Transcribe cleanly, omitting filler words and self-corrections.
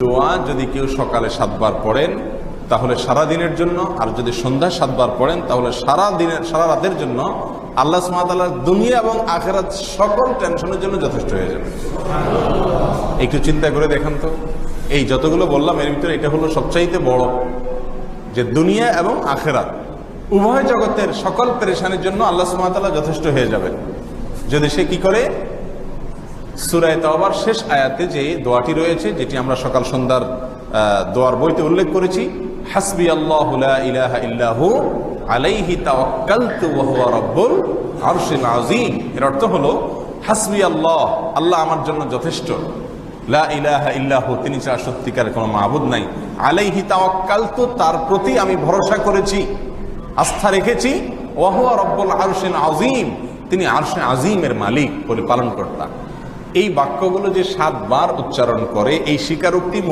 দোয়া যদি কেউ সকালে 7 বার পড়েন তাহলে সারা দিনের জন্য, আর যদি সন্ধ্যায় 7 বার পড়েন তাহলে সারা রাতের জন্য আল্লাহ সুবহানাহু ওয়া তাআলা দুনিয়া এবং আখিরাত সকল টেনশনের জন্য যথেষ্ট হয়ে যাবে। একটু চিন্তা করে দেখেন তো, এই যতগুলো বললাম এর ভিতরে এটা হলো সবচাইতে বড়, যে দুনিয়া এবং আখিরাত উভয় জগতের সকল পেরেশানির জন্য আল্লাহ সুবহানাহু ওয়া তাআলা যথেষ্ট হয়ে যাবে যদি সে কি করে। সূরা তাওবার শেষ আয়াতে যে দোয়াটি রয়েছে, যেটি আমরা সকাল সন্ধ্যার দোয়ার বইতে উল্লেখ করেছি, হাসবি আল্লাহু লা ইলাহা ইল্লাহু আলাইহি তাওয়াক্কালতু ওয়া হুয়া রাব্বুল আরশিল আযীম। এর অর্থ হলো হাসবি আল্লাহ, আল্লাহ আমার জন্য যথেষ্ট, লা ইলাহা ইল্লাহু, তিনি ছাড়া সত্যিকারের কোনো মাবুদ নাই, আলাইহি তাওয়াক্কালতু, তার প্রতি আমি ভরসা করেছি, আস্থা রেখেছি, ওয়া হুয়া রাব্বুল আরশিল আযীম, তিনি আরশে আযীমের মালিক, পালনকর্তা। এই বাক্যগুলো যে 7 বার উচ্চারণ করে, এই স্বীকারোক্তি